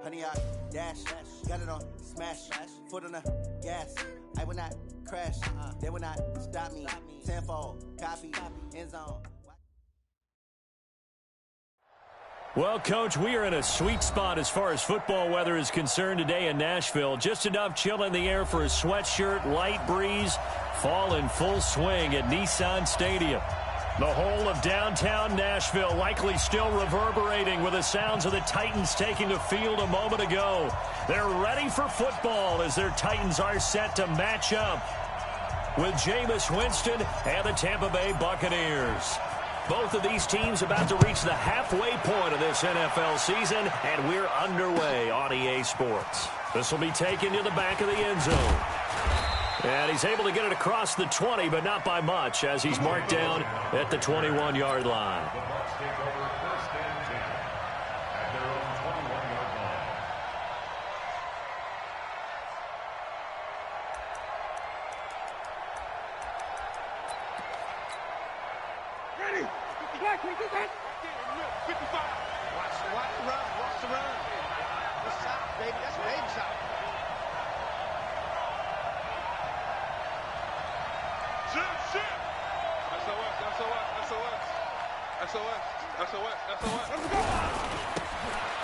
Honey, I dash, got it on, smash, foot on the gas. I will not crash, they will not stop me. Tenfold, copy, end zone. Well, Coach, we are in a sweet spot as far as football weather is concerned today in Nashville. Just enough chill in the air for a sweatshirt, light breeze, fall in full swing at Nissan Stadium. The whole of downtown Nashville likely still reverberating with the sounds of the Titans taking the field a moment ago. They're ready for football as their Titans are set to match up with Jameis Winston and the Tampa Bay Buccaneers. Both of these teams about to reach the halfway point of this NFL season, and we're underway on EA Sports. This will be taken to the back of the end zone. And he's able to get it across the 20, but not by much, as he's marked down at the 21-yard line.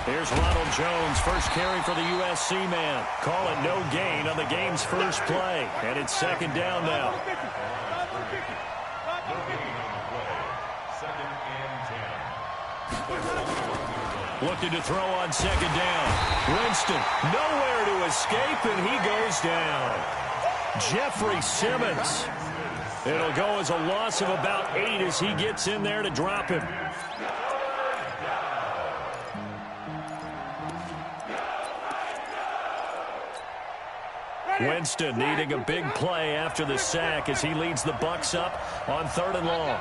Here's Ronald Jones, first carry for the USC man. Call it no gain on the game's first play, and it's second down now. Looking to throw on second down. Winston, nowhere to escape, and he goes down. Jeffrey Simmons. It'll go as a loss of about 8 as he gets in there to drop him. Winston needing a big play after the sack as he leads the Bucs up on 3rd and long.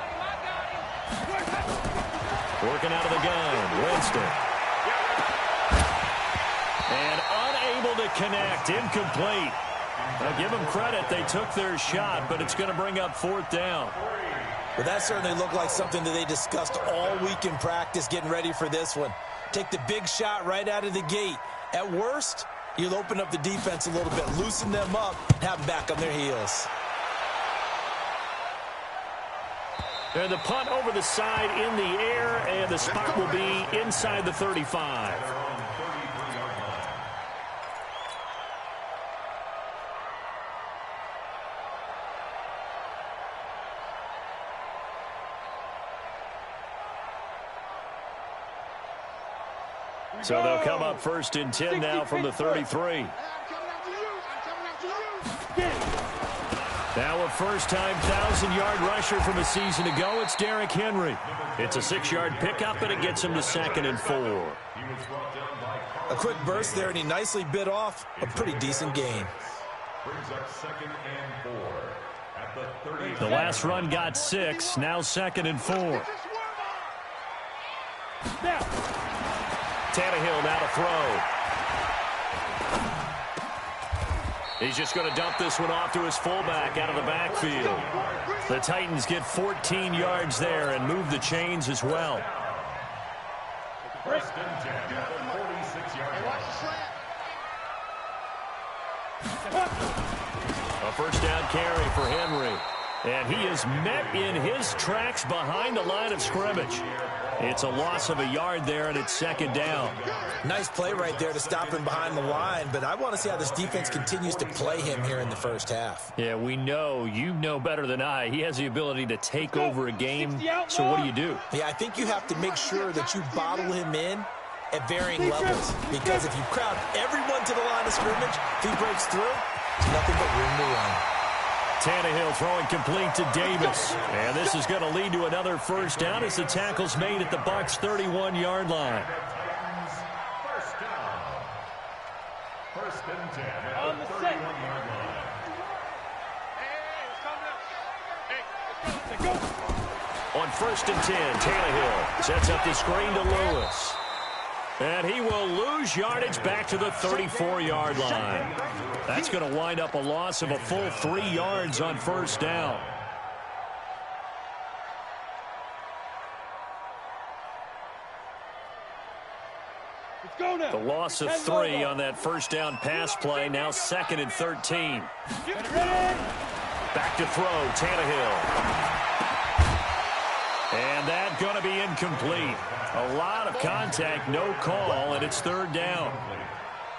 Working out of the gun, Winston. And unable to connect, incomplete. Now give them credit, they took their shot, but it's going to bring up 4th down. Well, that certainly looked like something that they discussed all week in practice getting ready for this one. Take the big shot right out of the gate. At worst, you'll open up the defense a little bit, loosen them up, have them back on their heels. And the punt over the side in the air, and the spot will be inside the 35. So they'll come up 1st and 10 now from the 33. Now a first-time 1,000-yard rusher from a season ago. It's Derrick Henry. It's a 6-yard pickup, and it gets him to 2nd and 4. A quick burst there, and he nicely bit off a pretty decent gain. The last run got 6. Now 2nd and 4. Tannehill now to throw. He's just going to dump this one off to his fullback out of the backfield. The Titans get 14 yards there and move the chains as well. First and 10 at the 46-yard line. A first down carry for Henry. And he is met in his tracks behind the line of scrimmage. It's a loss of a yard there, and it's 2nd down. Nice play right there to stop him behind the line, but I want to see how this defense continues to play him here in the first half. Yeah, we know. You know better than I. He has the ability to take over a game, so what do? Yeah, I think you have to make sure that you bottle him in at varying levels, because if you crowd everyone to the line of scrimmage, if he breaks through, there's nothing but room to run. Tannehill throwing complete to Davis. And this is going to lead to another first down as the tackle's made at the Bucs' 31-yard line. First down. First and 10 at the 31-yard line. On 1st and 10, Tannehill sets up the screen to Lewis. And he will lose yardage back to the 34-yard line. That's going to wind up a loss of a full 3 yards on first down. The loss of 3 on that first down pass play. Now 2nd and 13. Back to throw, Tannehill. And that going to be incomplete. A lot of contact, no call, and it's 3rd down.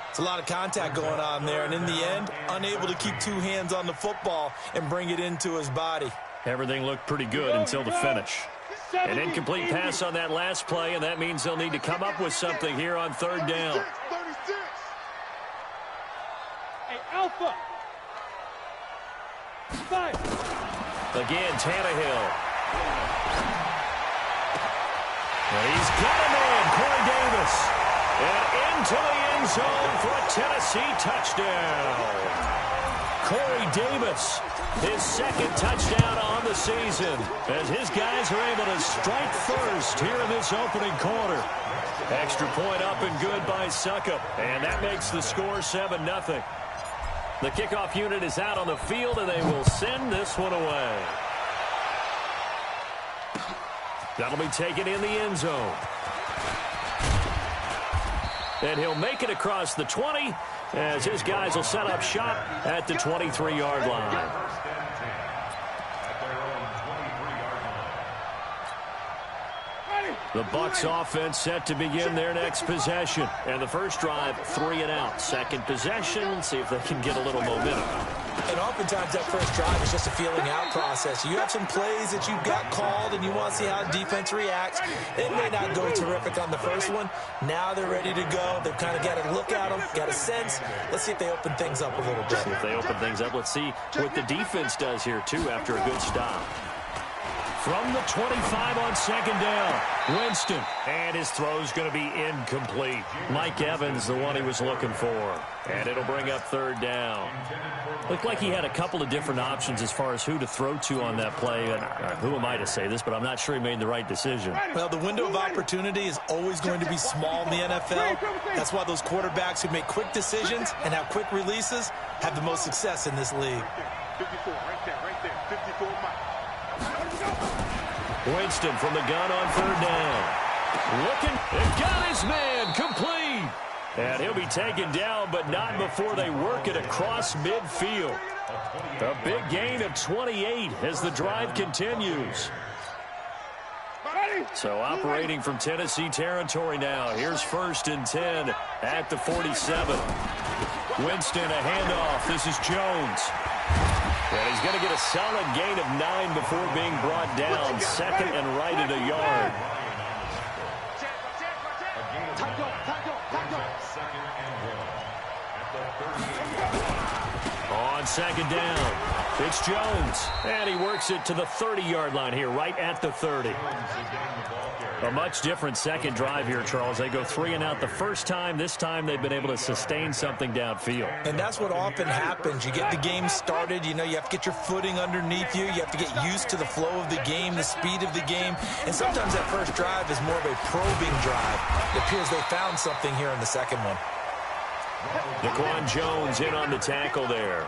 It's a lot of contact going on there, and in the end, unable to keep 2 hands on the football and bring it into his body. Everything looked pretty good until the finish. An incomplete pass on that last play, and that means they'll need to come up with something here on 3rd down. Hey, Alpha. 5. Again, Tannehill. And he's got a man, Corey Davis. And into the end zone for a Tennessee touchdown. Corey Davis, his 2nd touchdown on the season, as his guys are able to strike first here in this opening quarter. Extra point up and good by Suckup, and that makes the score 7-0. The kickoff unit is out on the field, and they will send this one away. That'll be taken in the end zone. And he'll make it across the 20 as his guys will set up shop at the 23-yard line. The Bucs offense set to begin their next possession. And the first drive, 3 and out. Second possession, see if they can get a little momentum. And oftentimes that first drive is just a feeling out process. You have some plays that you've got called and you want to see how defense reacts. It may not go terrific on the first one. Now they're ready to go. They've kind of got to look at them, got a sense. Let's see if they open things up a little bit. See if they open things up. Let's see what the defense does here, too, after a good stop. From the 25 on 2nd down, Winston. And his throw's going to be incomplete. Mike Evans, the one he was looking for. And it'll bring up 3rd down. Looked like he had a couple of different options as far as who to throw to on that play. And who am I to say this, but I'm not sure he made the right decision. Well, the window of opportunity is always going to be small in the NFL. That's why those quarterbacks who make quick decisions and have quick releases have the most success in this league. 54, right there, 54 miles. Winston from the gun on 3rd down. Looking, and got his man, complete. And he'll be taken down, but not before they work it across midfield. A big gain of 28 as the drive continues. So operating from Tennessee territory now. Here's 1st and 10 at the 47. Winston, a handoff. This is Jones. And he's going to get a solid gain of 9 before being brought down. 2nd and right at a yard. On 2nd down, it's Jones. And he works it to the 30-yard line here, right at the 30. A much different second drive here, Charles. They go 3 and out the first time. This time they've been able to sustain something downfield. And that's what often happens. You get the game started. You know, you have to get your footing underneath you. You have to get used to the flow of the game, the speed of the game. And sometimes that first drive is more of a probing drive. It appears they found something here in the second one. Daquan Jones in on the tackle there.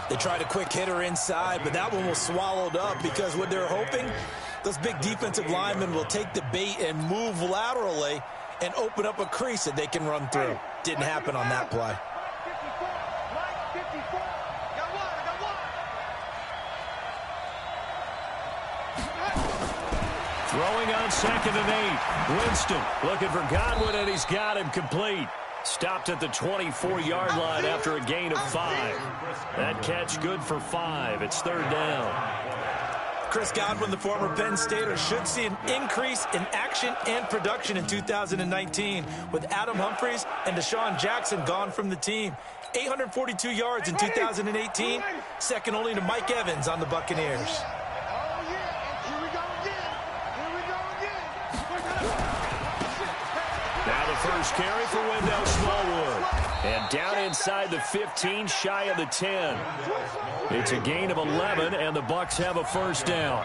They tried a quick hitter inside, but that one was swallowed up because what they're hoping, those big defensive linemen will take the bait and move laterally and open up a crease that they can run through. Didn't happen on that play. Throwing on 2nd and 8. Winston looking for Godwin, and he's got him complete. Stopped at the 24-yard line after a gain of 5. That catch good for 5. It's 3rd down. Chris Godwin, the former Penn Stater, should see an increase in action and production in 2019 with Adam Humphries and Deshaun Jackson gone from the team. 842 yards in 2018, second only to Mike Evans on the Buccaneers. Now the first carry for Wendell Smallwood. And down inside the 15, shy of the 10. It's a gain of 11, and the Bucs have a first down.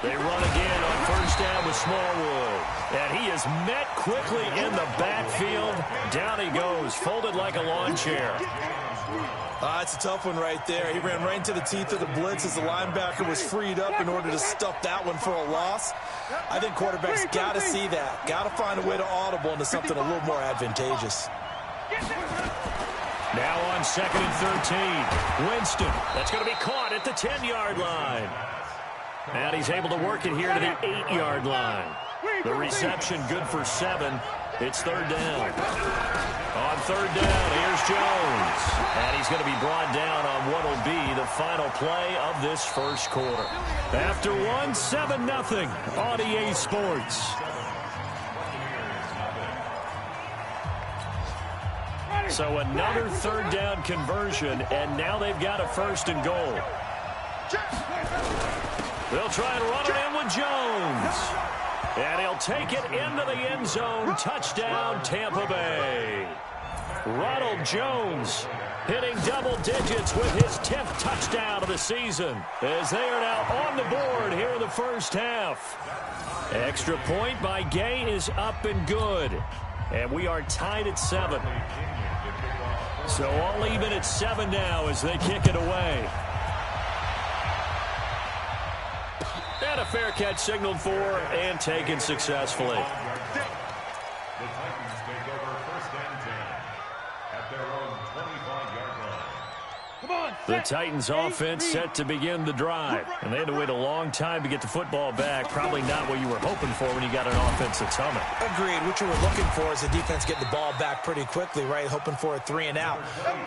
They run again on first down with Smallwood. And he is met quickly in the backfield. Down he goes, folded like a lawn chair. It's a tough one right there. He ran right into the teeth of the blitz as the linebacker was freed up in order to stuff that one for a loss. I think quarterbacks got to see that. Got to find a way to audible into something a little more advantageous. Now on 2nd and 13. Winston. That's going to be caught at the 10-yard line. And he's able to work it here to the 8-yard line. The reception good for 7. It's 3rd down. On 3rd down, here's Jones. And he's going to be brought down on what will be the final play of this first quarter. After 7-0 on EA Sports. So another 3rd down conversion, and now they've got a 1st and goal. They'll try and run it in with Jones. And he'll take it into the end zone. Touchdown, Tampa Bay. Ronald Jones hitting double digits with his 10th touchdown of the season, as they are now on the board here in the first half. Extra point by Gay is up and good. And we are tied at 7. So all even at 7 now as they kick it away. And a fair catch signaled for and taken successfully. The Titans take over 1st and 10 at their own 25-yard line. Come on, The Titans offense set to begin the drive. And they had to wait a long time to get the football back. Probably not what you were hoping for when you got an offense that's humming. Agreed. What you were looking for is the defense getting the ball back pretty quickly, right? Hoping for a 3 and out.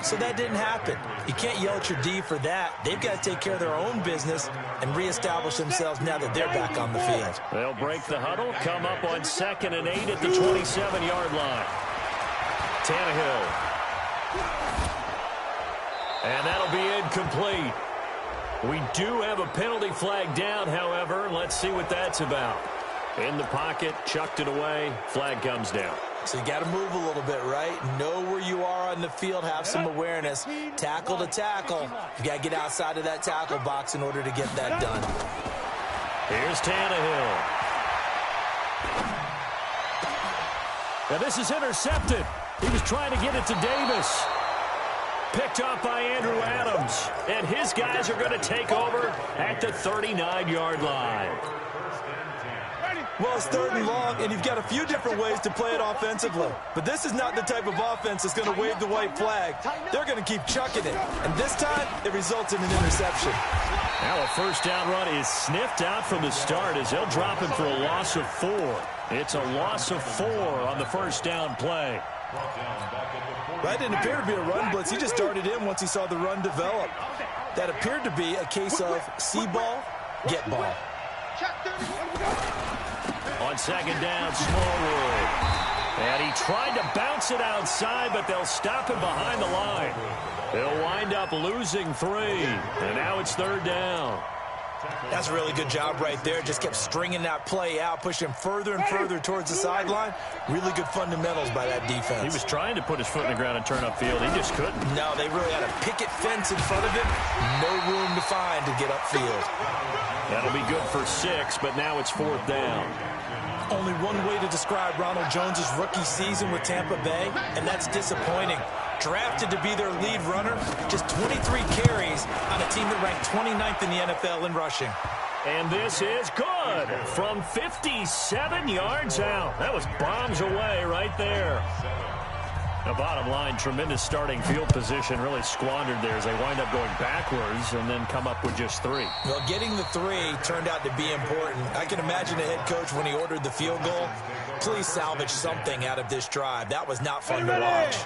So that didn't happen. You can't yell at your D for that. They've got to take care of their own business and reestablish themselves now that they're back on the field. They'll break the huddle, come up on 2nd and 8 at the 27-yard line. Tannehill. And that'll be incomplete. We do have a penalty flag down, however. Let's see what that's about. In the pocket, chucked it away, flag comes down. So you got to move a little bit, right? Know where you are on the field, have some awareness. Tackle to tackle. You got to get outside of that tackle box in order to get that done. Here's Tannehill. Now this is intercepted. He was trying to get it to Davis. Picked off by Andrew Adams. And his guys are going to take over at the 39-yard line. Well, it's 3rd and long, and you've got a few different ways to play it offensively. But this is not the type of offense that's going to wave the white flag. They're going to keep chucking it. And this time, it results in an interception. Now a 1st down run is sniffed out from the start as they'll drop him for a loss of 4. It's a loss of 4 on the 1st down play. That didn't appear to be a run blitz. He just started in once he saw the run develop. That appeared to be a case of see ball, get ball. On 2nd down, Smallwood. And he tried to bounce it outside, but they'll stop him behind the line. They'll wind up losing 3. And now it's 3rd down. That's a really good job right there. Just kept stringing that play out, pushing further and further towards the sideline. Really good fundamentals by that defense. He was trying to put his foot in the ground and turn upfield. He just couldn't. No, they really had a picket fence in front of him. No room to find to get upfield. That'll be good for 6, but now it's 4th down. Only one way to describe Ronald Jones' rookie season with Tampa Bay, and that's disappointing. Drafted to be their lead runner, just 23 carries on a team that ranked 29th in the NFL in rushing. And this is good from 57 yards out. That was bombs away right there. The bottom line, tremendous starting field position, really squandered there as they wind up going backwards and then come up with just 3. Well, getting the 3 turned out to be important. I can imagine the head coach when he ordered the field goal. Please salvage something out of this drive. That was not fun to watch.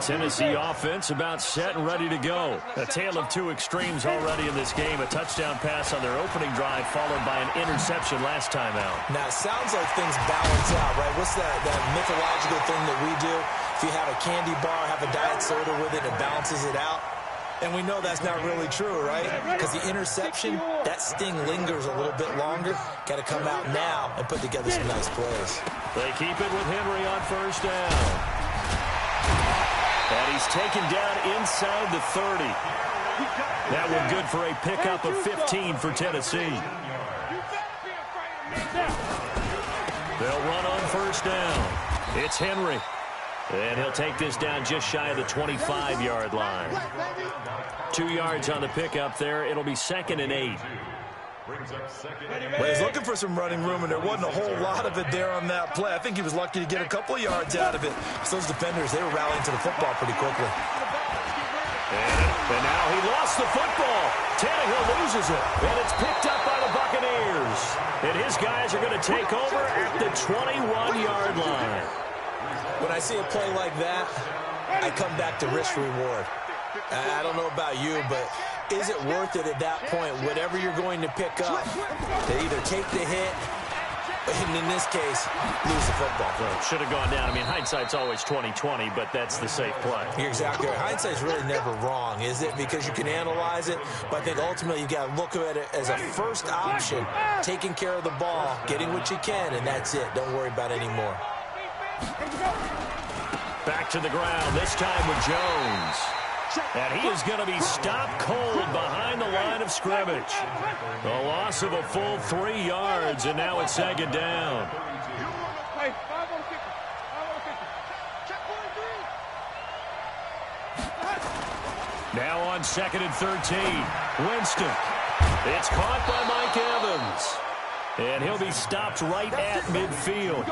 Tennessee offense about set and ready to go. A tale of 2 extremes already in this game. A touchdown pass on their opening drive followed by an interception last time out. Now, it sounds like things balance out, right? What's that mythological thing that we do? If you have a candy bar, have a diet soda with it, it balances it out. And we know that's not really true, right? Because the interception, that sting lingers a little bit longer. Got to come out now and put together some nice plays. They keep it with Henry on 1st down. And he's taken down inside the 30. That one good for a pickup of 15 for Tennessee. They'll run on 1st down. It's Henry. And he'll take this down just shy of the 25-yard line. 2 yards on the pickup there. It'll be 2nd and 8. Brings up second. Well, he's looking for some running room, and there wasn't a whole lot of it there on that play. I think he was lucky to get a couple of yards out of it. So those defenders, they were rallying to the football pretty quickly. And now he lost the football. Tannehill loses it, and it's picked up by the Buccaneers. And his guys are going to take over at the 21-yard line. When I see a play like that, I come back to risk-reward. I don't know about you, but is it worth it at that point, whatever you're going to pick up, to either take the hit, and in this case, lose the football? Well, should have gone down. I mean, hindsight's always 20/20, but that's the safe play. You're exactly right. Hindsight's really never wrong, is it? Because you can analyze it, but I think ultimately you got to look at it as a first option, taking care of the ball, getting what you can, and that's it. Don't worry about any more. Back to the ground, this time with Jones. And he is going to be stopped cold behind the line of scrimmage. A loss of a full 3 yards, and now it's second down. Now on 2nd and 13. Winston. It's caught by Mike Evans. And he'll be stopped right at midfield.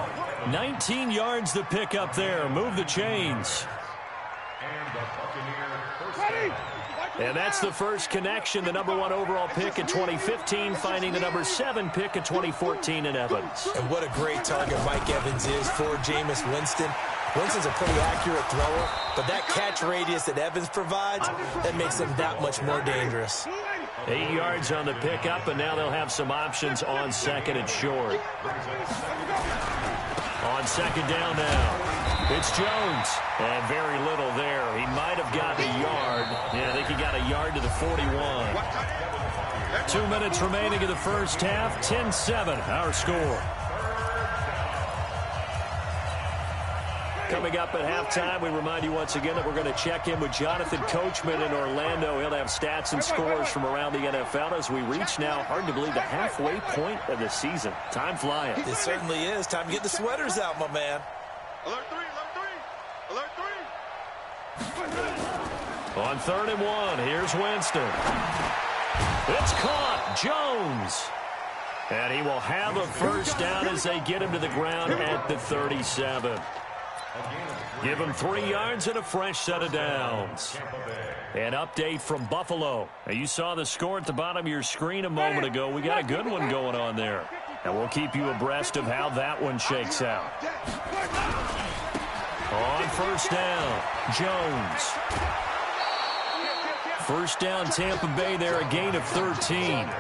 19 yards to pick up there. Move the chains. And that's the first connection, the #1 overall pick in 2015, finding the #7 pick in 2014 in Evans. And what a great target Mike Evans is for Jameis Winston. Winston's a pretty accurate thrower, but that catch radius that Evans provides, that makes him that much more dangerous. 8 yards on the pickup, and now they'll have some options on 2nd and short. On 2nd down now, it's Jones. And very little there. He might have gotten a yard. Yeah, I think he got a yard to the 41. 2 minutes remaining in the first half. 10-7, our score. Coming up at halftime, we remind you once again that we're going to check in with Jonathan Coachman in Orlando. He'll have stats and scores from around the NFL as we reach now, hard to believe, the halfway point of the season. Time flying. It certainly is. Time to get the sweaters out, my man. Alert 3, alert 3, alert 3. On 3rd and 1, here's Winston. It's caught. Jones. And he will have a first down as they get him to the ground at the 37. Give him 3 yards and a fresh set of downs. An update from Buffalo. Now, you saw the score at the bottom of your screen a moment ago. We got a good one going on there. And we'll keep you abreast of how that one shakes out. On 1st down, Jones. First down, Tampa Bay there, a gain of 13.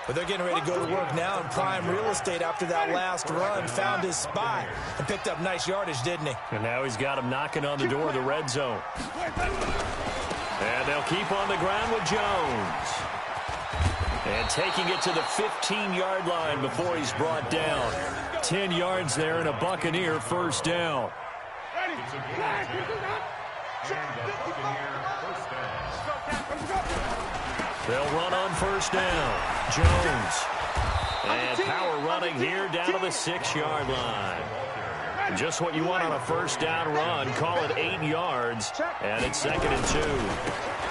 But they're getting ready to go to work now in prime real estate after that last run. Found his spot and picked up nice yardage, didn't he? And now he's got him knocking on the door of the red zone. And they'll keep on the ground with Jones. And taking it to the 15-yard line before he's brought down. 10 yards there and a Buccaneer first down. They'll run on 1st down. Jones. And power running here down to the 6-yard line. Just what you want on a first down run. Call it 8 yards. And it's 2nd and 2.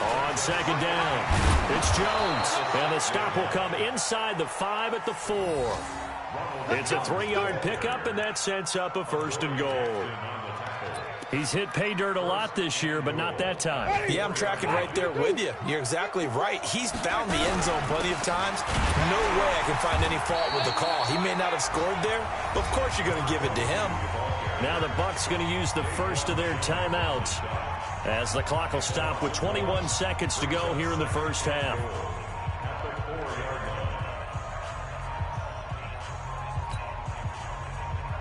On 2nd down, it's Jones. And the stop will come inside the 5 at the 4. It's a 3-yard pickup, and that sets up a 1st and goal. He's hit pay dirt a lot this year, but not that time. Yeah, I'm tracking right there with you. You're exactly right. He's found the end zone plenty of times. No way I can find any fault with the call. He may not have scored there, but of course you're going to give it to him. Now the Bucs going to use the first of their timeouts as the clock will stop with 21 seconds to go here in the first half.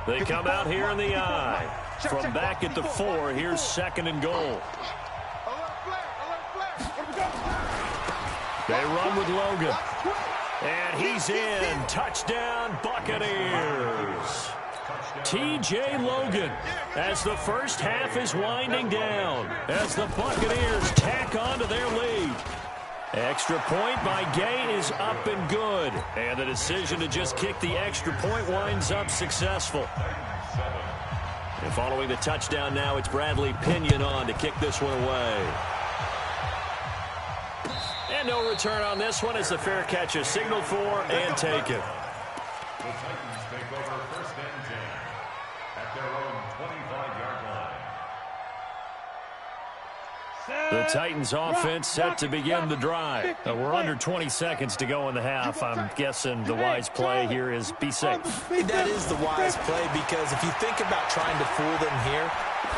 They come out here in the I. From back at the 4, here's 2nd and goal. They run with Logan. And he's in. Touchdown, Buccaneers. T.J. Logan as the first half is winding down as the Buccaneers tack on to their lead. Extra point by Gay is up and good. And the decision to just kick the extra point winds up successful. And following the touchdown now, it's Bradley Pinion on to kick this one away. And no return on this one as the fair catch is signaled for and taken. The Titans take over first and 10 at their own 25-yard line. The Titans offense set to begin the drive. We're under 20 seconds to go in the half. I'm guessing the wise play here is be safe. That is the wise play, because if you think about trying to fool them here,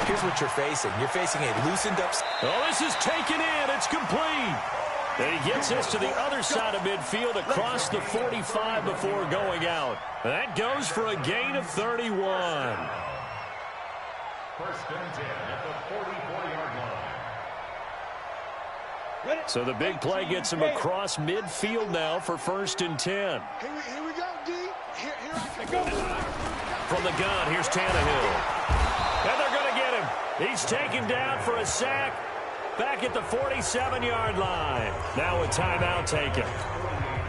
here's what you're facing. You're facing a loosened up... Oh, this is taken in. It's complete. And he gets this to the other side of midfield across the 45 before going out. That goes for a gain of 31. First and 10 at the 44-yard line. So the big play gets him across midfield now for first and 10. Here we go, D. Here I go. From the gun, here's Tannehill. And they're going to get him. He's taken down for a sack back at the 47-yard line. Now a timeout taken.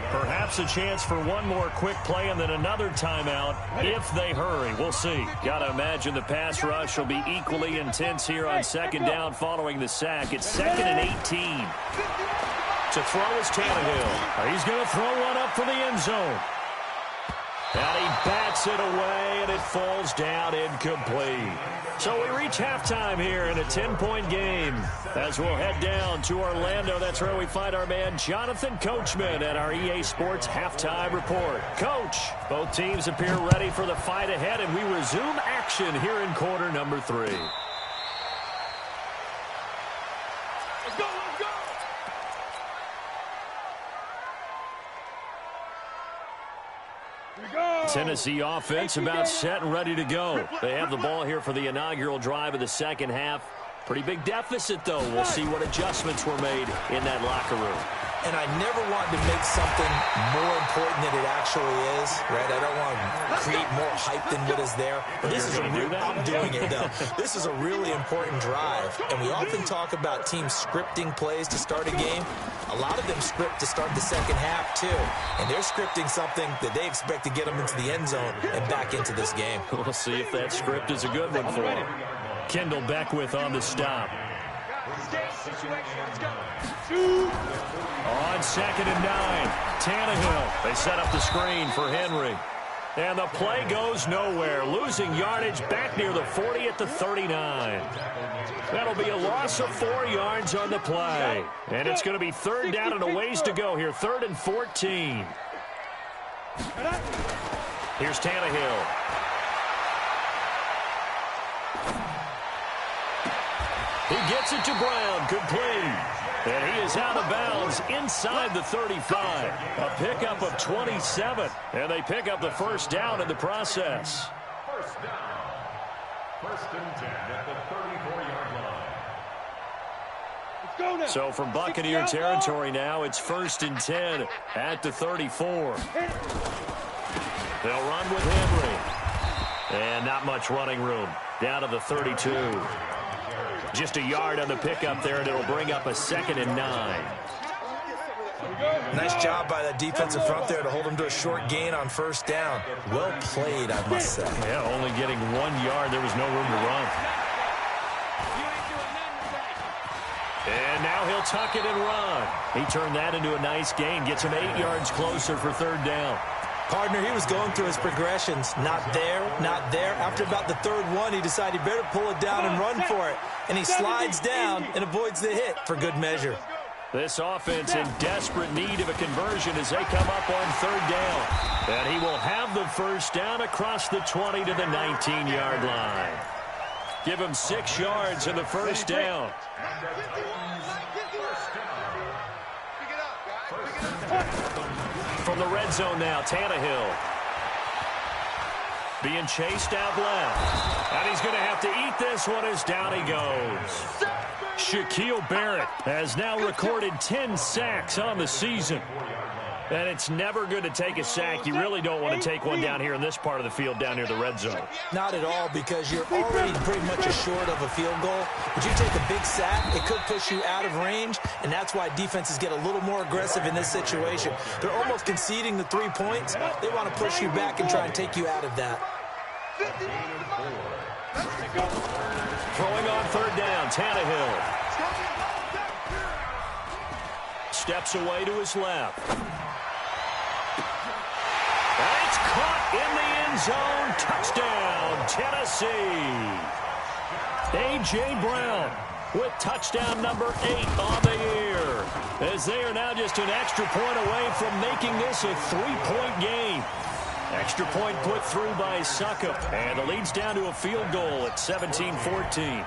Perhaps a chance for one more quick play and then another timeout if they hurry. We'll see. Got to imagine the pass rush will be equally intense here on second down following the sack. It's 2nd and 18. To throw is Tannehill. He's going to throw one up for the end zone. And he bats it away, and it falls down incomplete. So we reach halftime here in a 10-point game as we'll head down to Orlando. That's where we find our man Jonathan Coachman at our EA Sports Halftime Report. Coach, both teams appear ready for the fight ahead, and we resume action here in quarter number 3. Let's go, let's go. Tennessee offense about set and ready to go. They have the ball here for the inaugural drive of the second half. Pretty big deficit, though. We'll see what adjustments were made in that locker room. And I never want to make something more important than it actually is, right? I don't want to create more hype than what is there. But this is I'm doing it, though. This is a really important drive. And we often talk about teams scripting plays to start a game. A lot of them script to start the second half, too. And they're scripting something that they expect to get them into the end zone and back into this game. We'll see if that script is a good one for them. Kendall Beckwith on the stop. On 2nd and 9, Tannehill. They set up the screen for Henry. And the play goes nowhere. Losing yardage back near the 40 at the 39. That'll be a loss of 4 yards on the play. And it's going to be 3rd down and a ways to go here. 3rd and 14. Here's Tannehill. He gets it to Brown, complete. And he is out of bounds inside the 35. A pickup of 27. And they pick up the first down in the process. First down. First and 10 at the 34-yard line. Let's go now. So from Buccaneer territory now, it's 1st and 10 at the 34. They'll run with Henry. And not much running room. Down to the 32. Just a yard on the pickup there, and it'll bring up a 2nd and 9. Nice job by that defensive front there to hold him to a short gain on first down. Well played, I must say. Yeah, only getting 1 yard. There was no room to run. And now he'll tuck it and run. He turned that into a nice gain. Gets him 8 yards closer for 3rd down. Partner, he was going through his progressions. Not there, not there. After about the 3rd one, he decided he better pull it down and run for it. And he slides down and avoids the hit for good measure. This offense in desperate need of a conversion as they come up on 3rd down. And he will have the first down across the 20 to the 19-yard line. Give him 6 yards in the first down. From the red zone now, Tannehill. Being chased out left. And he's going to have to eat this one as down he goes. Shaquille Barrett has now recorded 10 sacks on the season. And it's never good to take a sack. You really don't want to take one down here in this part of the field down near the red zone. Not at all, because you're already pretty much assured of a field goal. But you take a big sack, it could push you out of range, and that's why defenses get a little more aggressive in this situation. They're almost conceding the 3 points. They want to push you back and try and take you out of that. Throwing on 3rd down, Tannehill. steps away to his left. And it's caught in the end zone. Touchdown, Tennessee. A.J. Brown with touchdown number 8 on the year, as they are now just an extra point away from making this a 3-point game. Extra point put through by Succop, and the lead's down to a field goal at 17-14.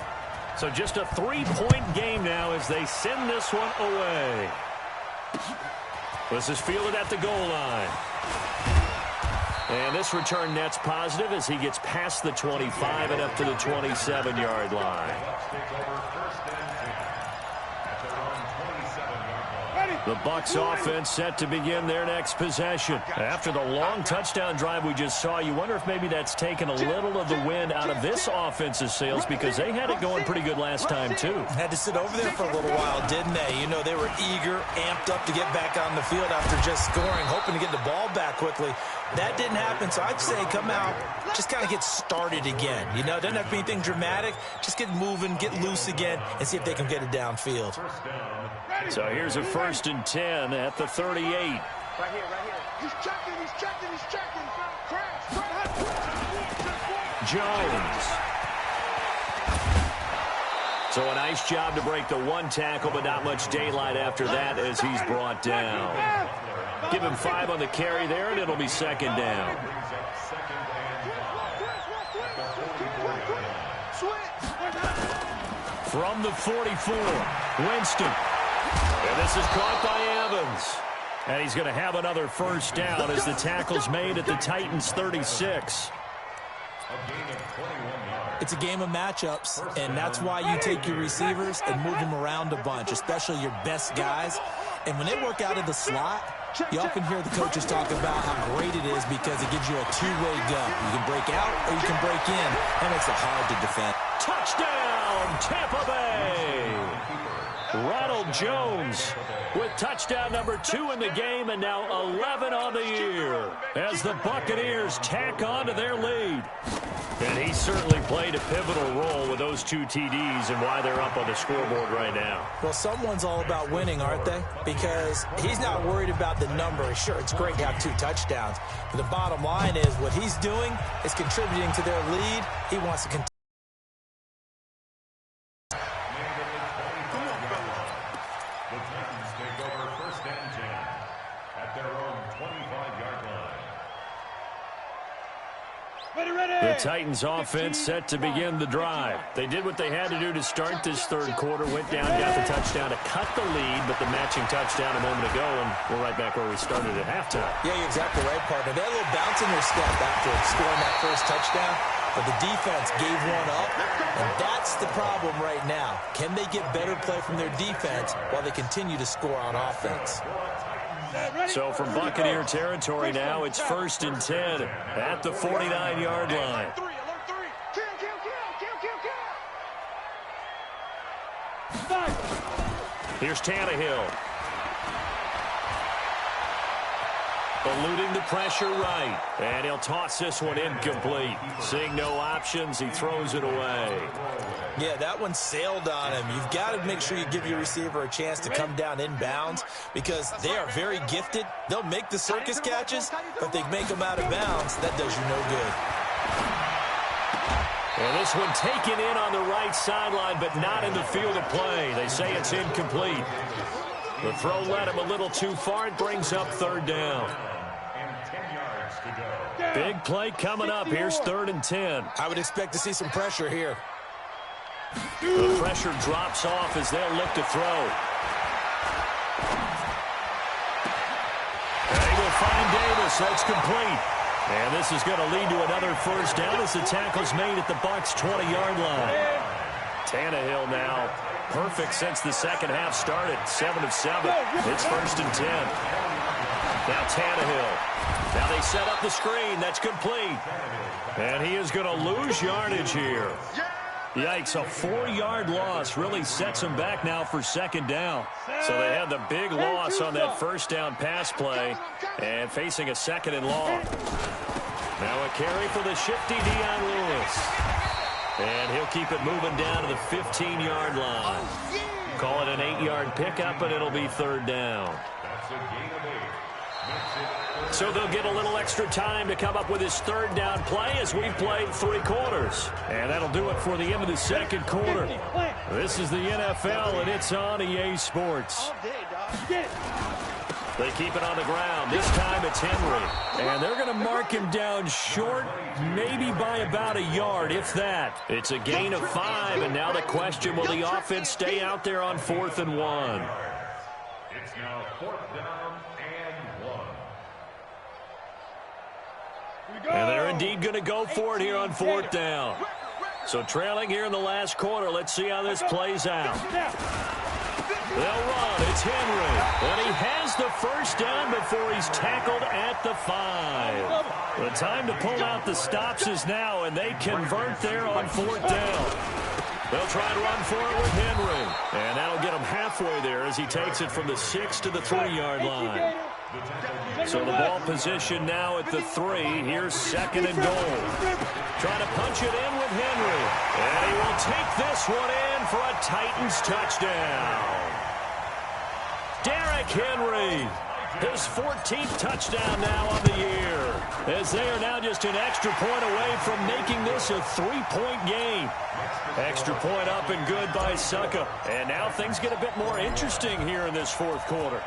So just a 3-point game now as they send this one away. This is fielded at the goal line. And this return net's positive as he gets past the 25 and up to the 27-yard line. The Bucs offense set to begin their next possession. After the long touchdown drive we just saw, you wonder if maybe that's taken a little of the wind out of this offense's sails, because they had it going pretty good last time, too. Had to sit over there for a little while, didn't they? You know, they were eager, amped up to get back on the field after just scoring, hoping to get the ball back quickly. That didn't happen, so I'd say come out, just kind of get started again. You know, it doesn't have to be anything dramatic. Just get moving, get loose again, and see if they can get it downfield. So here's a 1st and 10 at the 38. Right here, right here. He's checking. Jones. So a nice job to break the 1 tackle, but not much daylight after that as he's brought down. Give him 5 on the carry there, and it'll be 2nd down. From the 44, Winston. And this is caught by Evans. And he's going to have another 1st down as the tackle's made at the Titans' 36. It's a game of matchups, and that's why you take your receivers and move them around a bunch, especially your best guys. And when they work out of the slot, you often hear the coaches talk about how great it is because it gives you a two-way go. You can break out or you can break in. That makes it hard to defend. Touchdown, Tampa Bay! Ronald Jones with touchdown number 2 in the game, and now 11 on the year as the Buccaneers tack on to their lead. And he certainly played a pivotal role with those 2 TDs and why they're up on the scoreboard right now. Well, someone's all about winning, aren't they? Because he's not worried about the number. Sure, it's great to have 2 touchdowns. But the bottom line is what he's doing is contributing to their lead. He wants to continue. The Titans offense set to begin the drive. They did what they had to do to start this 3rd quarter, went down, got the touchdown to cut the lead, but the matching touchdown a moment ago, and we're right back where we started at halftime. Yeah, you're exactly right, partner. They had a little bounce in their step after scoring that 1st touchdown, but the defense gave one up, and that's the problem right now. Can they get better play from their defense while they continue to score on offense? So from Buccaneer territory now, it's 1st and 10 at the 49-yard line. Here's Tannehill. Eluding the pressure right. And he'll toss this one incomplete. Seeing no options, he throws it away. Yeah, that one sailed on him. You've got to make sure you give your receiver a chance to come down inbounds because they are very gifted. They'll make the circus catches, but they make them out of bounds. That does you no good. And this one taken in on the right sideline, but not in the field of play. They say it's incomplete. The throw led him a little too far. It brings up 3rd down. Big play coming up. Here's 3rd and 10. I would expect to see some pressure here. The pressure drops off as they'll look to throw. They will find Davis. That's complete. And this is going to lead to another 1st down as the tackle's made at the Bucs' 20-yard line. Tannehill now perfect since the 2nd half started. 7 of 7. It's 1st and 10. Now Tannehill. Now they set up the screen. That's complete. And he is going to lose yardage here. Yikes, a 4-yard loss really sets him back now for 2nd down. So they had the big loss on that 1st down pass play and facing a 2nd and long. Now a carry for the shifty Dion Lewis. And he'll keep it moving down to the 15-yard line. Call it an 8-yard pickup, and it'll be 3rd down. That's a gain of 8. So they'll get a little extra time to come up with his 3rd down play as we've played 3 quarters. And that'll do it for the end of the 2nd quarter. This is the NFL, and it's on EA Sports. They keep it on the ground. This time it's Henry. And they're going to mark him down short, maybe by about a yard, if that. It's a gain of 5, and now the question, will the offense stay out there on 4th and 1? It's now 4th down and 1. And they're indeed going to go for it here on 4th down. So trailing here in the last quarter, let's see how this plays out. They'll run. It's Henry. And he has the 1st down before he's tackled at the 5. The time to pull out the stops is now, and they convert there on 4th down. They'll try to run for it with Henry. And that'll get him halfway there as he takes it from the 6 to the 3-yard line. So the ball position now at the 3. Here's 2nd and goal. Trying to punch it in with Henry. And he will take this one in for a Titans touchdown. Derrick Henry, his 14th touchdown now on the year, as they are now just an extra point away from making this a 3-point game. Extra point up and good by Succa. And now things get a bit more interesting here in this 4th quarter.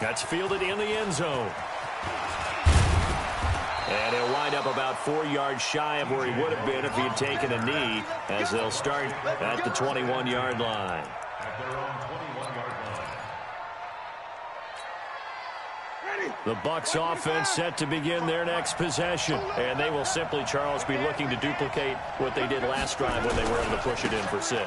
That's fielded in the end zone. And he'll wind up about 4 yards shy of where he would have been if he had taken a knee, as they'll start at the 21-yard line. At their own 21-yard line. The Bucs offense set to begin their next possession. And they will simply, Charles, be looking to duplicate what they did last drive when they were able to push it in for 6.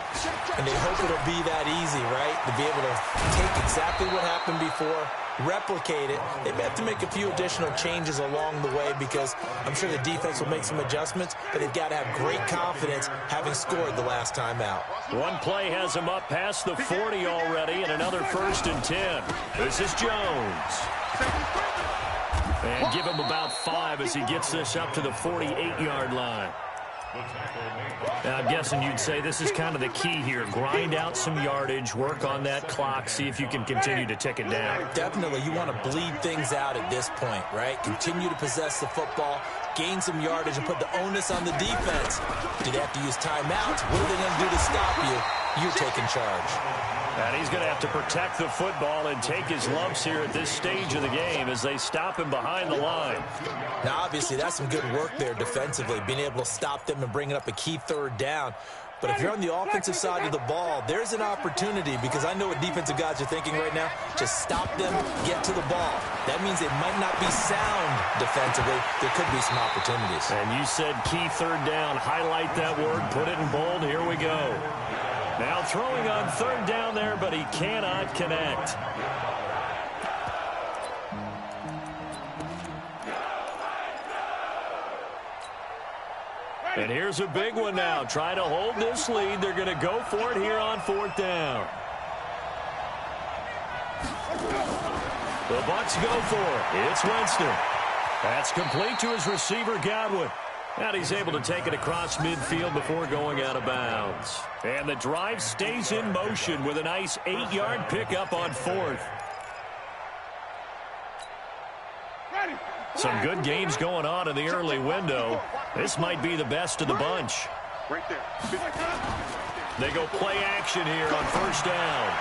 And they hope it'll be that easy, right? To be able to take exactly what happened before, replicate it. They may have to make a few additional changes along the way because I'm sure the defense will make some adjustments, but they've got to have great confidence having scored the last time out. One play has him up past the 40 already, and another 1st and 10. This is Jones. And give him about 5 as he gets this up to the 48-yard line. Now, I'm guessing you'd say this is kind of the key here. Grind out some yardage, work on that clock, see if you can continue to tick it down. Definitely. You want to bleed things out at this point, right? Continue to possess the football, gain some yardage, and put the onus on the defense. Do they have to use timeouts? What are they going to do to stop you? You're taking charge. And he's going to have to protect the football and take his lumps here at this stage of the game as they stop him behind the line. Now, obviously, that's some good work there defensively, being able to stop them and bringing up a key 3rd down. But if you're on the offensive side of the ball, there's an opportunity because I know what defensive guys are thinking right now. Just stop them, get to the ball. That means they might not be sound defensively. There could be some opportunities. And you said key 3rd down. Highlight that word. Put it in bold. Here we go. Now throwing on 3rd down there, but he cannot connect. And here's a big one now. Trying to hold this lead. They're going to go for it here on 4th down. The Bucs go for it. It's Winston. That's complete to his receiver, Godwin. And he's able to take it across midfield before going out of bounds. And the drive stays in motion with a nice 8-yard pickup on 4th. Some good games going on in the early window. This might be the best of the bunch. They go play action here on 1st down.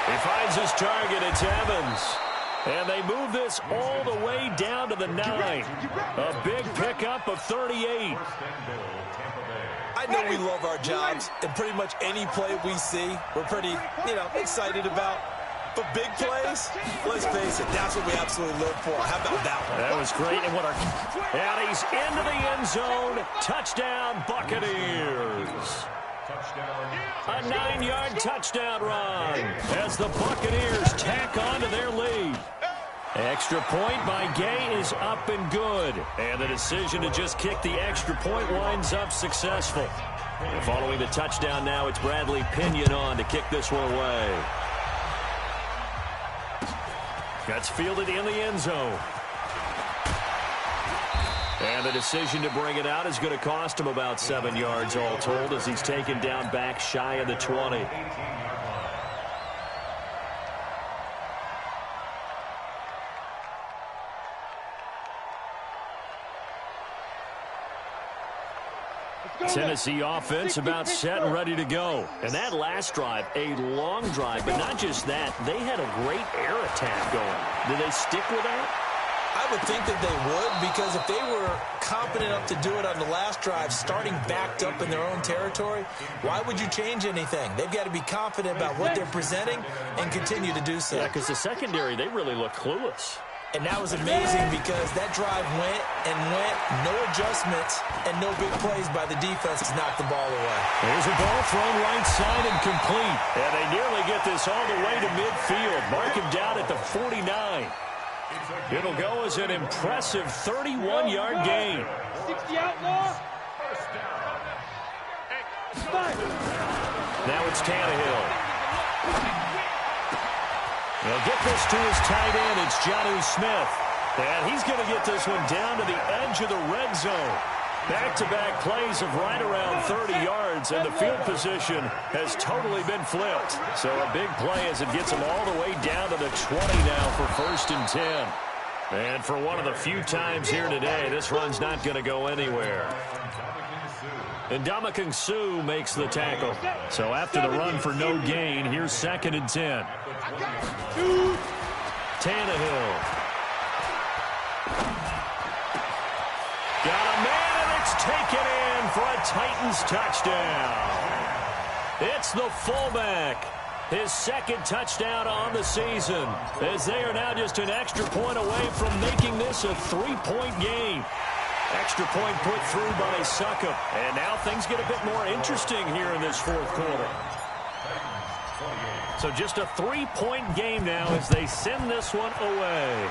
He finds his target. It's Evans. And they move this all the way down to the 9. A big pickup of 38. I know we love our jobs, and pretty much any play we see, we're pretty, excited about. But big plays, let's face it, that's what we absolutely live for. How about that one? That was great. And he's into the end zone. Touchdown, Buccaneers. A 9-yard touchdown run as the Buccaneers tack on to their lead. Extra point by Gay is up and good. And the decision to just kick the extra point winds up successful. And following the touchdown now, it's Bradley Pinion on to kick this one away. That's fielded in the end zone. And the decision to bring it out is going to cost him about 7 yards all told as he's taken down back shy of the 20. Tennessee offense about set and ready to go. And that last drive, a long drive, but not just that. They had a great air attack going. Did they stick with that? I would think that they would, because if they were confident enough to do it on the last drive, starting backed up in their own territory, why would you change anything? They've got to be confident about what they're presenting and continue to do so. Yeah, because the secondary, they really look clueless. And that was amazing because that drive went and went, no adjustments, and no big plays by the defense to knock the ball away. There's a ball thrown right side and complete. And they nearly get this all the way to midfield. Mark him down at the 49. It'll go as an impressive 31-yard gain. 60 outlaw. Now it's Tannehill. They'll get this to his tight end. It's Jonnu Smith. And he's going to get this one down to the edge of the red zone. Back-to-back plays of right around 30 yards, and the field position has totally been flipped. So a big play as it gets him all the way down to the 20 now for 1st and 10. And for one of the few times here today, this run's not going to go anywhere. And Ndamukong Suh makes the tackle. So after the run for no gain, here's 2nd and 10. Tannehill. Got a man, and it's taken in for a Titans touchdown. It's the fullback. His 2nd touchdown on the season, as they are now just an extra point away from making this a 3-point game. Extra point put through by Succop. And now things get a bit more interesting here in this 4th quarter. So just a 3-point game now as they send this one away.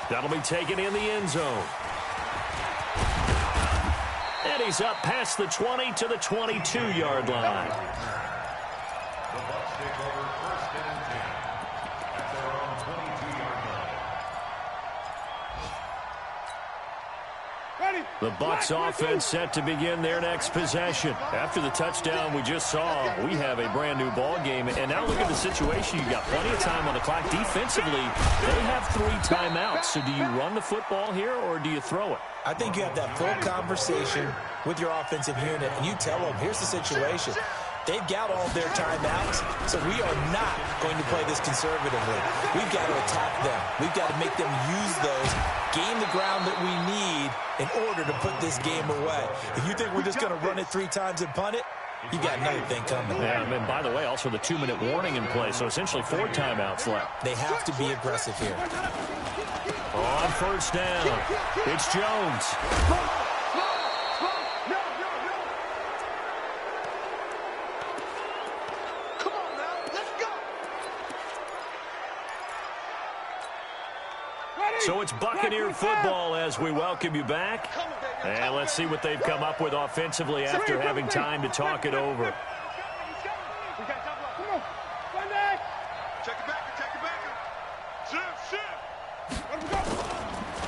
That'll be taken in the end zone. And he's up past the 20 to the 22-yard line. The Bucs take over 1st and 10 at their own 22-yard line. The Bucs offense set to begin their next possession. After the touchdown we just saw, we have a brand new ball game. And now look at the situation. You've got plenty of time on the clock. Defensively, they have 3 timeouts. So do you run the football here or do you throw it? I think you have that full conversation with your offensive unit, and you tell them, here's the situation. They've got all their timeouts, so we are not going to play this conservatively. We've got to attack them. We've got to make them use those, gain the ground that we need in order to put this game away. If you think we're just going to run it 3 times and punt it, you got another thing coming. Yeah, and by the way, also the 2-minute warning in play, so essentially 4 timeouts left. They have to be aggressive here. On 1st down, it's Jones. So it's Buccaneer football as we welcome you back. And let's see what they've come up with offensively after having time to talk it over.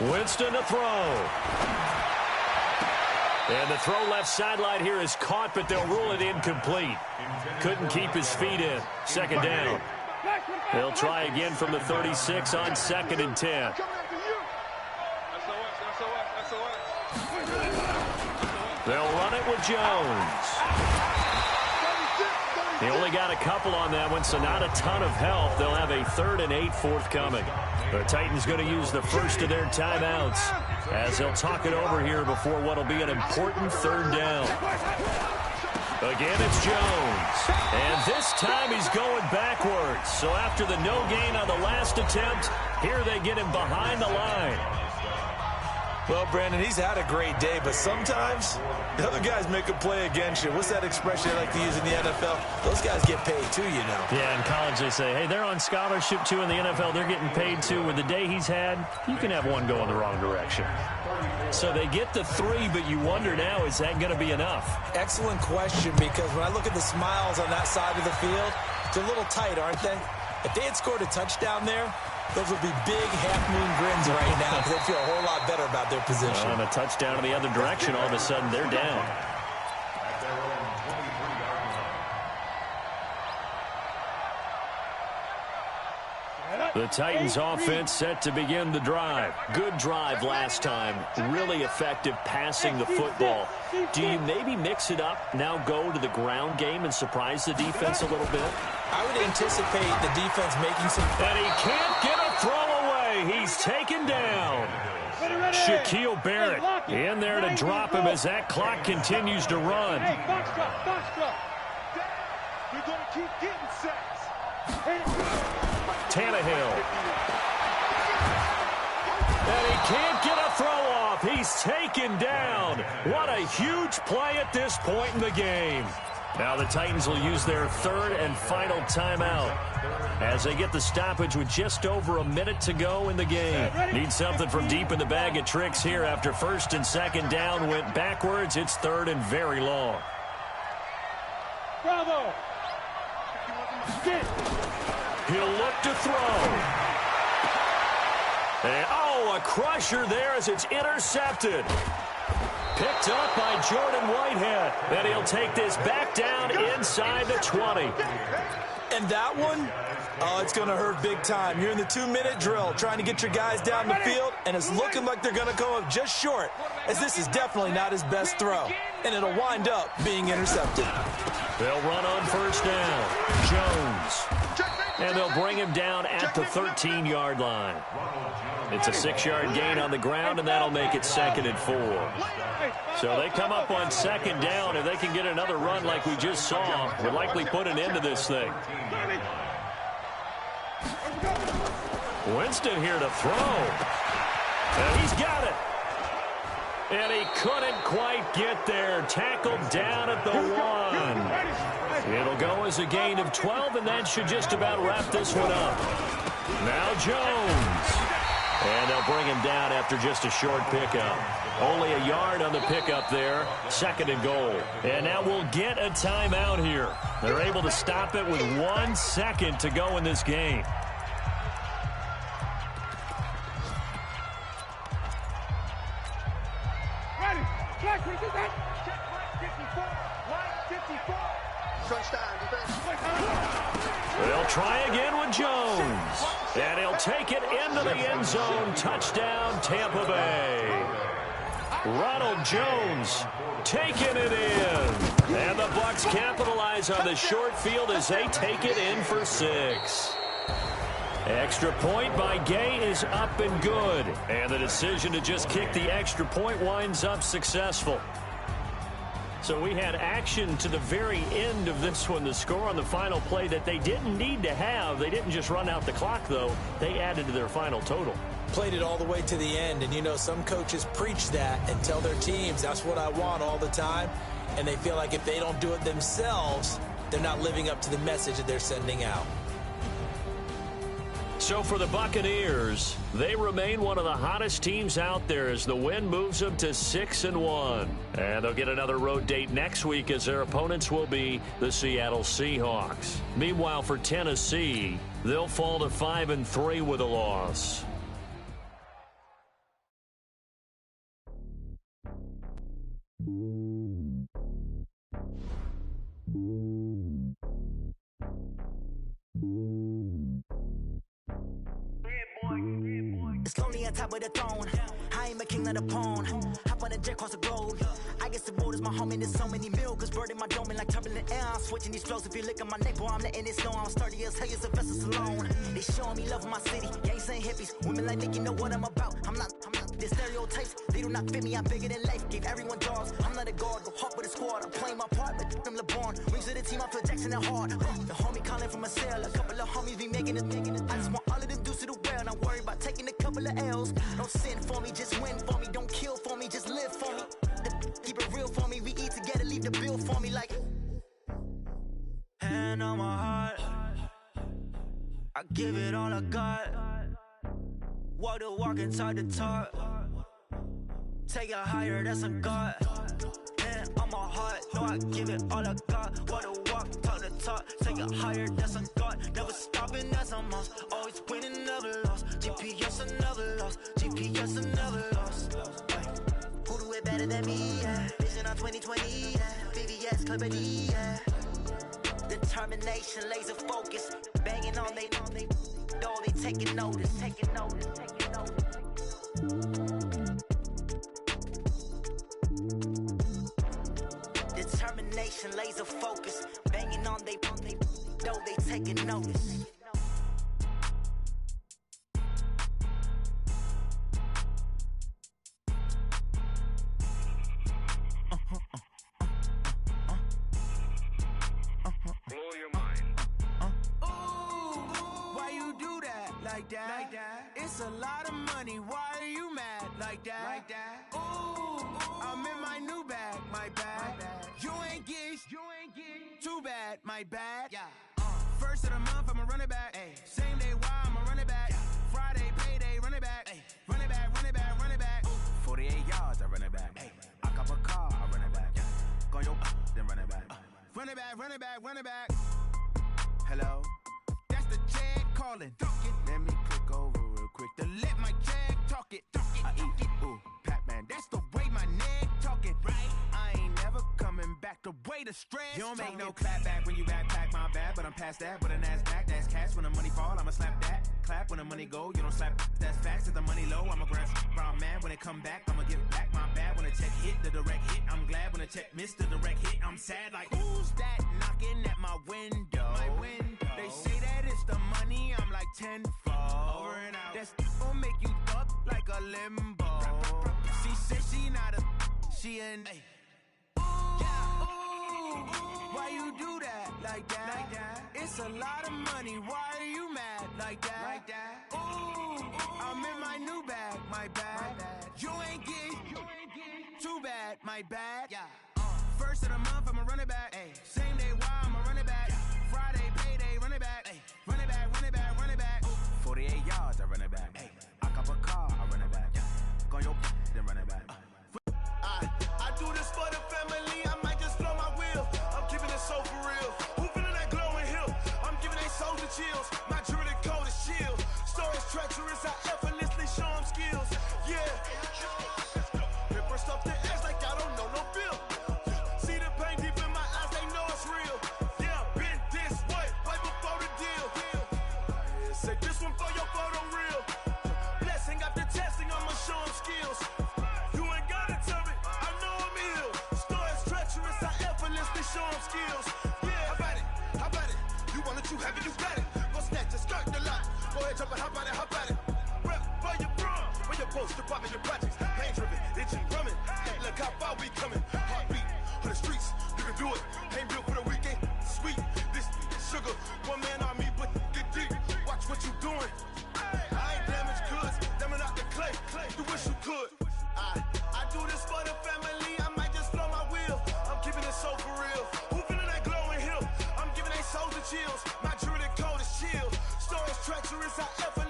Winston to throw. And the throw left sideline here is caught, but they'll rule it incomplete. Couldn't keep his feet in. 2nd down. They'll try again from the 36 on 2nd and 10. They'll run it with Jones. He only got a couple on that one, so not a ton of help. They'll have a 3rd and 8 forthcoming. The Titans going to use the first of their timeouts as they'll talk it over here before what will be an important 3rd down. Again, it's Jones. And this time he's going backwards. So after the no gain on the last attempt, here they get him behind the line. Well, Brandon, he's had a great day, but sometimes the other guys make a play against you. What's that expression they like to use in the NFL? Those guys get paid too, you know. Yeah, in college they say, hey, they're on scholarship too. In the NFL, they're getting paid too. With the day he's had, you can have one go in the wrong direction. So they get the 3, but you wonder now, is that going to be enough? Excellent question, because when I look at the smiles on that side of the field, it's a little tight, aren't they? If they had scored a touchdown there, Those would be big half-moon grins right now because they feel a whole lot better about their position. And a touchdown in the other direction, all of a sudden they're down. At their own 23-yard line. The Titans offense set to begin the drive. Good drive last time. Really effective passing the football. Do you maybe mix it up, now go to the ground game and surprise the defense a little bit? I would anticipate the defense making some... And he can't get a throw away. He's taken down. Shaquille Barrett in there to drop him as that clock continues to run. Hey, box drop. You're going to keep getting sacks. Tannehill. And he can't get a throw off. He's taken down. What a huge play at this point in the game. Now the Titans will use their third and final timeout as they get the stoppage with just over a minute to go in the game. Need something from deep in the bag of tricks here after first and second down went backwards. It's third and very long. Bravo. He'll look to throw. And, a crusher there as it's intercepted. Picked up by Jordan Whitehead. And he'll take this back down inside the 20. And that one, it's going to hurt big time. You're in the 2-minute drill trying to get your guys down the field, and it's looking like they're going to come up just short, as this is definitely not his best throw. And it'll wind up being intercepted. They'll run on first down. Jones. And they'll bring him down at the 13-yard line. It's a 6-yard gain on the ground, and that'll make it 2nd and 4. So they come up on second down. If they can get another run like we just saw, would likely put an end to this thing. Winston here to throw. And he's got it. And he couldn't quite get there. Tackled down at the 1. It'll go as a gain of 12, and that should just about wrap this one up. Now Jones. And they'll bring him down after just a short pickup. Only a yard on the pickup there. 2nd and goal. And now we'll get a timeout here. They're able to stop it with 1 second to go in this game. Ready. Check 54. Line 54. They'll try again with Jones. And he'll take it into the end zone. Touchdown, Tampa Bay. Ronald Jones taking it in. And the Bucs capitalize on the short field as they take it in for 6. Extra point by Gay is up and good. And the decision to just kick the extra point winds up successful. So we had action to the very end of this one. The score on the final play that they didn't need to have. They didn't just run out the clock, though. They added to their final total. Played it all the way to the end. And, you know, some coaches preach that and tell their teams, that's what I want all the time. And they feel like if they don't do it themselves, they're not living up to the message that they're sending out. So for the Buccaneers, they remain one of the hottest teams out there as the win moves them to 6-1. And they'll get another road date next week as their opponents will be the Seattle Seahawks. Meanwhile, for Tennessee, they'll fall to 5-3 with a loss. It's lonely on top of the throne. I ain't a king of the pawn. Hop on a jet across the globe. I guess the road is my home and there's so many milkers bird in my dome and like turbulent air. I'm switching these flows. If you look at my neck, boy, I'm letting it snow. I'm sturdy as hell as a vessel alone. They showing me love in my city. Gangs ain't hippies. Women like Nick, you know what I'm about. I'm not the stereotypes. They do not fit me. I'm bigger than life. Gave everyone dogs. I'm not a guard. Go hard with a squad. I'm playing my part, but them LeBron. Rings to the team. I feel Jackson and hard. The homie calling from a cell. A couple of homies be making it. I just want all of them dudes to do well. Not worry about taking a couple of L's. Don't sin for me, just win for me. Don't kill for me, just live for me. Keep it real for me. We eat together, leave the bill for me like. Hand on my heart, I give it all I got. Walk the walk and talk the talk. Take it higher, that's a God. And on my heart, know I give it all I got. What a walk, talk the talk. Take it higher, that's a God. Never stopping, that's a must. Always winning, never lost. GPS, I never lost. GPS, I never lost. Who do it better than me? Yeah. Vision on 2020. Yeah. VVS, Clippity. Yeah. Determination, laser focus. Banging on they, though they taking notice. Taking notice, taking notice. Determination, laser focus, banging on they, though they taking notice. Blow your mind. Why you do that like that? Like that? It's a lot of money. Why are you mad like that? Like that? Ooh, I'm in my new bag, my bag. You ain't get too bad, my bad. Yeah. First of the month, I'ma run it back. Ay. Same day, why I'ma run it back. Friday, payday, run it back. Ay. Run it back, run it back, run it back. 48 yards, I run it back. Ay. I cop a car, I run it back. Go your then run it back. Run it back, run it back, run it back. Hello, that's the jag calling. Let me click over real quick to let my jag talk it. I eat, ooh, Pac-Man, that's the way my neck talking. Right, I ain't never coming back the way the stress. You don't make no clap back when you backpack, my bad, but I'm past that. But a NASDAQ, that's cash. When the money fall, I'ma slap that. Clap when the money go, you don't slap. That's facts. If the money low, I'ma grab brown man. When it come back, I'ma give back my bad. When the check hit, the direct hit, I'm glad. When the check missed the direct hit, I'm sad. Like, who's that knocking at my window? My window. They say that it's the money, I'm like tenfold. Over and out. That's gon' make you up like a limbo. She said she not a, she an. Why you do that like that? Like that? It's a lot of money. Why are you mad like that? Like that? Ooh, I'm in my new bag, my bag. You ain't get too bad, my bad. Yeah. First of the month, I'ma run it back. Ay. Same day, why I'ma run it back. Friday, payday, run it back. Ay. Run it back, run it back, run it back. 48 yards, I run it back. Ay. I cop a car, I run it back. Go your then run it back. I do this for the family, I might just blow my wheel. I'm keeping it so for real. Who feeling that glowing hill? I'm giving they souls the chills. My jewelry cold is chill. Stories treacherous, I effortlessly show them skills. Yeah. Paper stuff the edge like I don't know no bill. See the pain deep in my eyes, they know it's real. Yeah, been this way, way before the deal. Say this one for your photo real. Blessing after testing, I'ma show them skills. Show them skills. Yeah, how about it? You want it, you have it, you got it. Go snatch a skirt the lot. Go ahead, jump it, how about it? Rep for your bro. Where your post, department, your projects. Pain driven, itching, drumming. Hey, look how far we coming. Heartbeat on the streets, you can do it. Ain't built for the weekend. Sweet, this sugar. One man army, but get deep. Watch what you doing. I ain't damaged goods, damn out the clay. You wish you could. I do this for the family. I might just blow my wheel. I'm keeping it so for real. Who feeling that glowing hill? I'm giving they souls the chills. My jewelry cold is chill. Stories treacherous, I effort